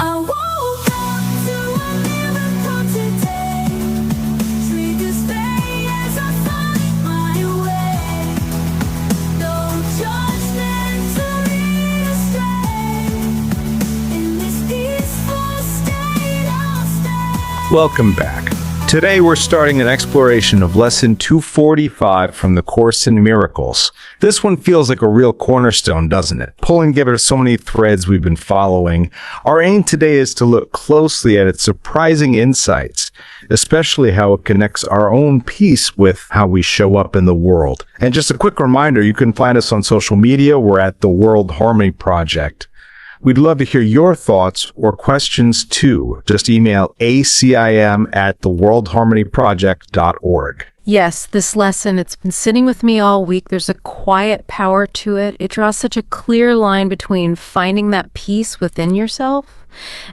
I woke up to a miracle today. Triggers fade as I find my way. No judgment to lead astray. In this peaceful state I'll stay. Welcome back. Today we're starting an exploration of Lesson 245 from the Course in Miracles. This one feels like a real cornerstone, doesn't it? Pulling together so many threads we've been following. Our aim today is to look closely at its surprising insights, especially how it connects our own peace with how we show up in the world. And just a quick reminder, you can find us on social media. We're at the World Harmony Project. We'd love to hear your thoughts or questions too. Just email acim@theworldharmonyproject.org. Yes, this lesson, it's been sitting with me all week. There's a quiet power to it. It draws such a clear line between finding that peace within yourself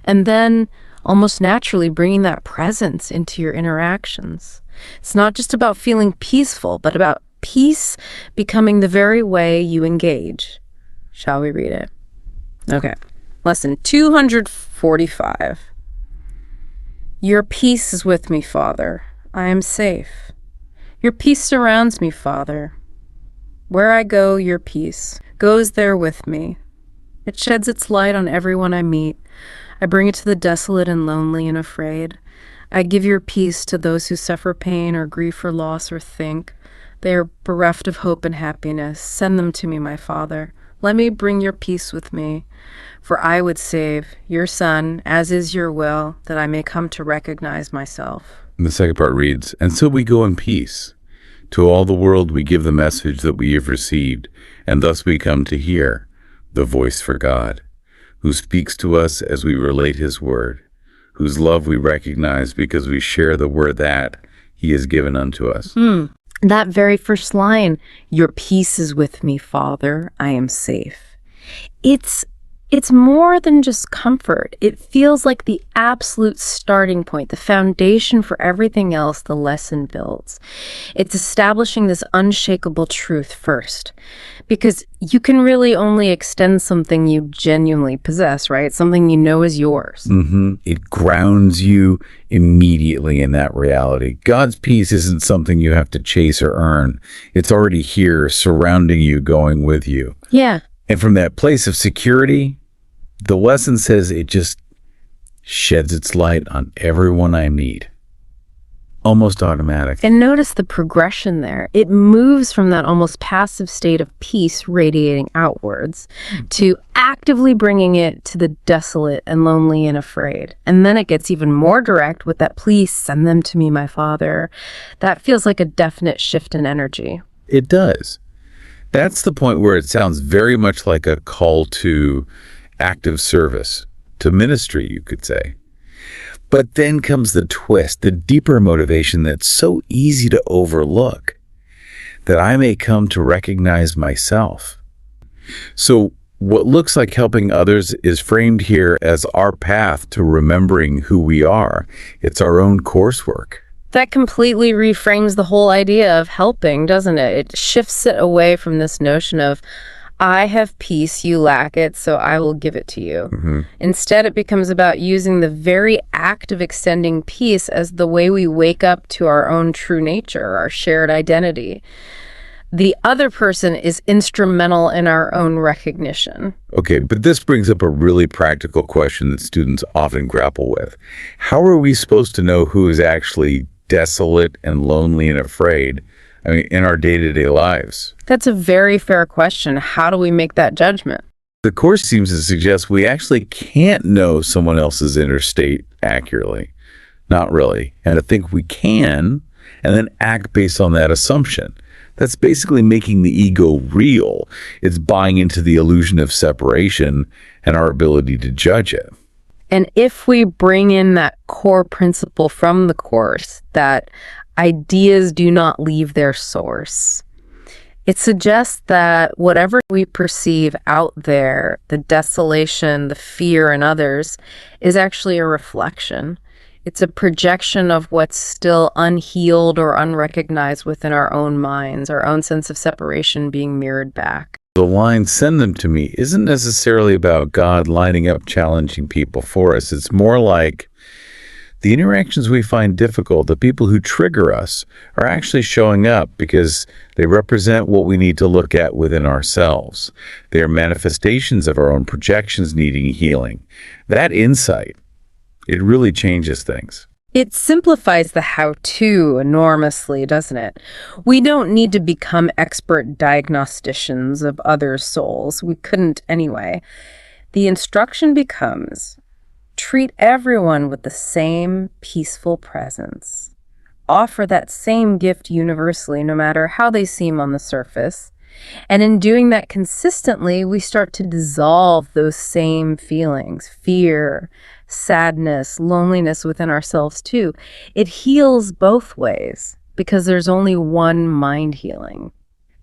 and then almost naturally bringing that presence into your interactions. It's not just about feeling peaceful, but about peace becoming the very way you engage. Shall we read it? Okay, lesson 245. Your peace is with me, Father. I am safe. Your peace surrounds me, Father. Where I go, your peace goes there with me. It sheds its light on everyone I meet. I bring it to the desolate and lonely and afraid. I give your peace to those who suffer pain or grief or loss or think they are bereft of hope and happiness. Send them to me, my Father. Let me bring your peace with me, for I would save your Son, as is your will, that I may come to recognize myself. And the second part reads, and so we go in peace. To all the world we give the message that we have received, and thus we come to hear the voice for God, who speaks to us as we relate his word, whose love we recognize because we share the word that he has given unto us. That very first line, your peace is with me, Father, I am safe. It's more than just comfort. It feels like the absolute starting point, the foundation for everything else the lesson builds. It's establishing this unshakable truth first, because you can really only extend something you genuinely possess, right? Something you know is yours. It grounds you immediately in that reality. God's peace isn't something you have to chase or earn. It's already here, surrounding you, going with you. Yeah. And from that place of security, the lesson says it just sheds its light on everyone I meet. Almost automatic. And notice the progression there. It moves from that almost passive state of peace radiating outwards to actively bringing it to the desolate and lonely and afraid. And then it gets even more direct with that, please send them to me, my Father. That feels like a definite shift in energy. It does. That's the point where it sounds very much like a call to active service, to ministry, you could say. But then comes the twist, the deeper motivation that's so easy to overlook, that I may come to recognize myself. So what looks like helping others is framed here as our path to remembering who we are. It's our own coursework. That completely reframes the whole idea of helping, doesn't it? It shifts it away from this notion of, I have peace, you lack it, so I will give it to you. Instead, it becomes about using the very act of extending peace as the way we wake up to our own true nature, our shared identity. The other person is instrumental in our own recognition. Okay, but this brings up a really practical question that students often grapple with. How are we supposed to know who is actually desolate and lonely and afraid, in our day-to-day lives? That's a very fair question. How do we make that judgment? The Course seems to suggest we actually can't know someone else's inner state accurately. Not really. And to think we can, and then act based on that assumption. That's basically making the ego real. It's buying into the illusion of separation and our ability to judge it. And if we bring in that core principle from the Course, that ideas do not leave their source, it suggests that whatever we perceive out there, the desolation, the fear in others, is actually a reflection. It's a projection of what's still unhealed or unrecognized within our own minds, our own sense of separation being mirrored back. The line, "send them to me," isn't necessarily about God lining up challenging people for us. It's more like the interactions we find difficult, the people who trigger us, are actually showing up because they represent what we need to look at within ourselves. They are manifestations of our own projections needing healing. That insight, it really changes things. It simplifies the how-to enormously, doesn't it? We don't need to become expert diagnosticians of others' souls. We couldn't anyway. The instruction becomes: treat everyone with the same peaceful presence. Offer that same gift universally, no matter how they seem on the surface. And in doing that consistently, we start to dissolve those same feelings, fear, sadness, loneliness within ourselves too. It heals both ways because there's only one mind healing.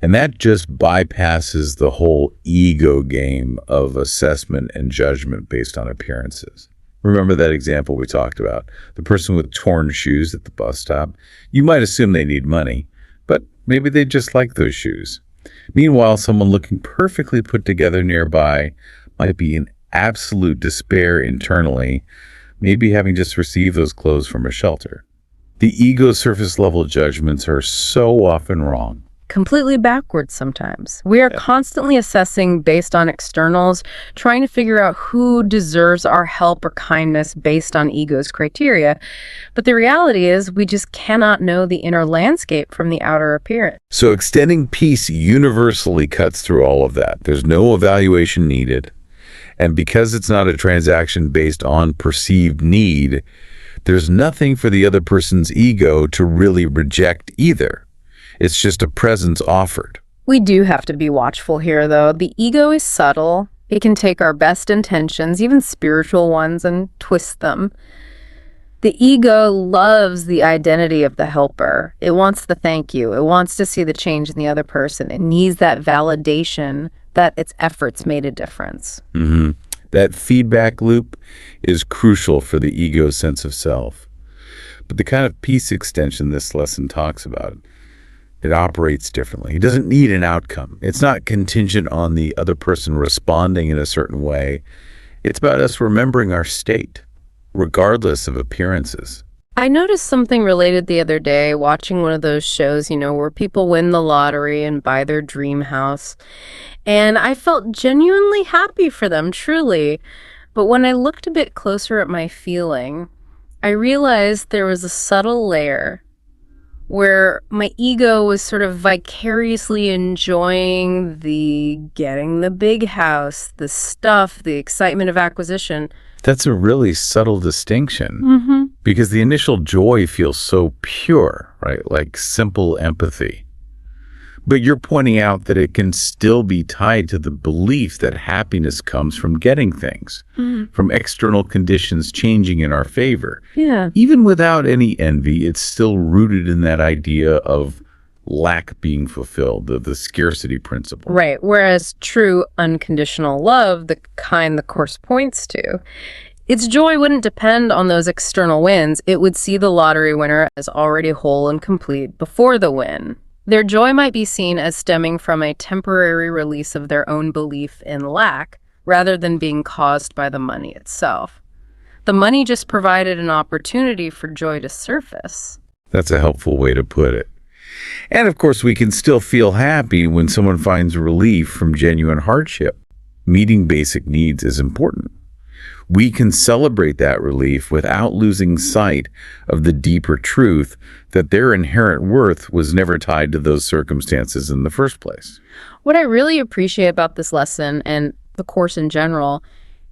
And that just bypasses the whole ego game of assessment and judgment based on appearances. Remember that example we talked about, the person with torn shoes at the bus stop? You might assume they need money, but maybe they just like those shoes. Meanwhile, someone looking perfectly put together nearby might be in absolute despair internally, maybe having just received those clothes from a shelter. The ego surface level judgments are so often wrong. Completely backwards sometimes. We are constantly assessing based on externals, trying to figure out who deserves our help or kindness based on ego's criteria. But the reality is we just cannot know the inner landscape from the outer appearance. So extending peace universally cuts through all of that. There's no evaluation needed. And because it's not a transaction based on perceived need, there's nothing for the other person's ego to really reject either. It's just a presence offered. We do have to be watchful here, though. The ego is subtle. It can take our best intentions, even spiritual ones, and twist them. The ego loves the identity of the helper. It wants the thank you. It wants to see the change in the other person. It needs that validation that its efforts made a difference. That feedback loop is crucial for the ego's sense of self. But the kind of peace extension this lesson talks about, it operates differently. It doesn't need an outcome. It's not contingent on the other person responding in a certain way. It's about us remembering our state, regardless of appearances. I noticed something related the other day watching one of those shows, where people win the lottery and buy their dream house. And I felt genuinely happy for them, truly. But when I looked a bit closer at my feeling, I realized there was a subtle layer where my ego was sort of vicariously enjoying the getting the big house, the stuff, the excitement of acquisition. That's a really subtle distinction because the initial joy feels so pure, right? Like simple empathy. But you're pointing out that it can still be tied to the belief that happiness comes from getting things, from external conditions changing in our favor. Yeah. Even without any envy, it's still rooted in that idea of lack being fulfilled, the scarcity principle. Right. Whereas true unconditional love, the kind the Course points to, its joy wouldn't depend on those external wins. It would see the lottery winner as already whole and complete before the win. Their joy might be seen as stemming from a temporary release of their own belief in lack, rather than being caused by the money itself. The money just provided an opportunity for joy to surface. That's a helpful way to put it. And of course, we can still feel happy when someone finds relief from genuine hardship. Meeting basic needs is important. We can celebrate that relief without losing sight of the deeper truth that their inherent worth was never tied to those circumstances in the first place. What I really appreciate about this lesson and the Course in general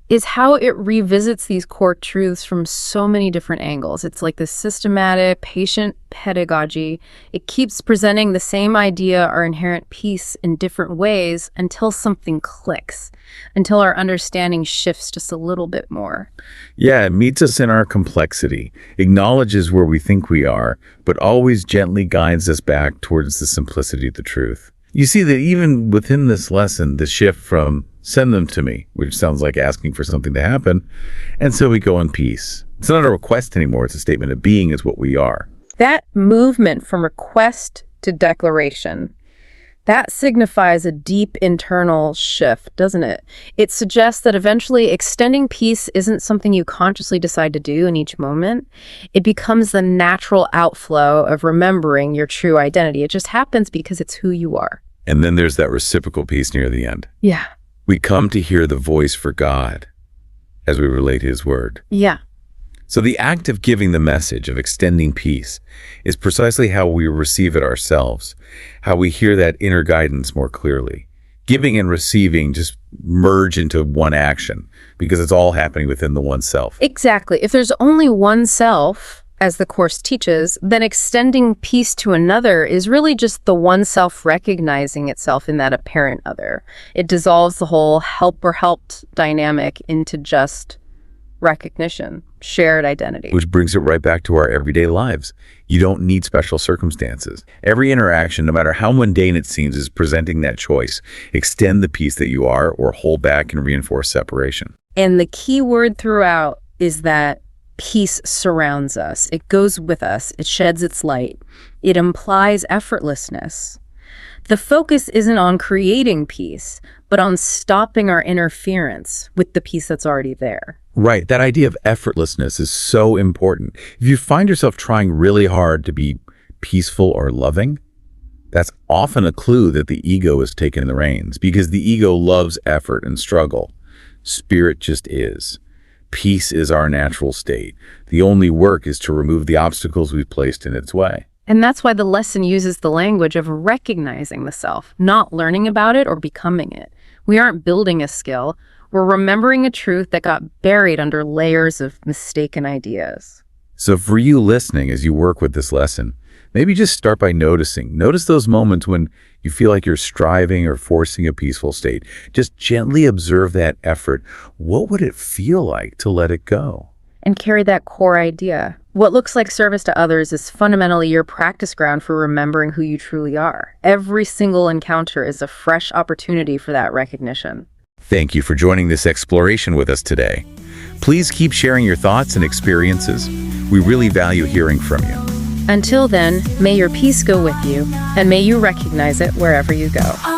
is how it revisits these core truths from so many different angles. It's like this systematic, patient pedagogy. It keeps presenting the same idea, our inherent peace, in different ways until something clicks, until our understanding shifts just a little bit more. Yeah, it meets us in our complexity, acknowledges where we think we are, but always gently guides us back towards the simplicity of the truth. You see that even within this lesson, the shift from "send them to me," which sounds like asking for something to happen, and so we go in peace. It's not a request anymore. It's a statement of being is what we are. That movement from request to declaration, That signifies a deep internal shift, doesn't it? It suggests that eventually extending peace isn't something you consciously decide to do in each moment. It becomes the natural outflow of remembering your true identity. It just happens because it's who you are. And then there's that reciprocal piece near the end. Yeah. We come to hear the voice for God as we relate his word. Yeah. So the act of giving the message, of extending peace, is precisely how we receive it ourselves, how we hear that inner guidance more clearly. Giving and receiving just merge into one action because it's all happening within the one self. Exactly. If there's only one self, as the Course teaches, then extending peace to another is really just the one self recognizing itself in that apparent other. It dissolves the whole helper-helped dynamic into just recognition, shared identity. Which brings it right back to our everyday lives. You don't need special circumstances. Every interaction, no matter how mundane it seems, is presenting that choice. Extend the peace that you are or hold back and reinforce separation. And the key word throughout is that peace surrounds us. It goes with us. It sheds its light. It implies effortlessness. The focus isn't on creating peace, but on stopping our interference with the peace that's already there. Right. That idea of effortlessness is so important. If you find yourself trying really hard to be peaceful or loving, that's often a clue that the ego is taking the reins, because the ego loves effort and struggle. Spirit just is. Peace is our natural state. The only work is to remove the obstacles we've placed in its way. And that's why the lesson uses the language of recognizing the self, not learning about it or becoming it. We aren't building a skill. We're remembering a truth that got buried under layers of mistaken ideas. So for you listening, as you work with this lesson, maybe just start by noticing. Notice those moments when you feel like you're striving or forcing a peaceful state. Just gently observe that effort. What would it feel like to let it go? And carry that core idea. What looks like service to others is fundamentally your practice ground for remembering who you truly are. Every single encounter is a fresh opportunity for that recognition. Thank you for joining this exploration with us today. Please keep sharing your thoughts and experiences. We really value hearing from you. Until then, may your peace go with you, and may you recognize it wherever you go.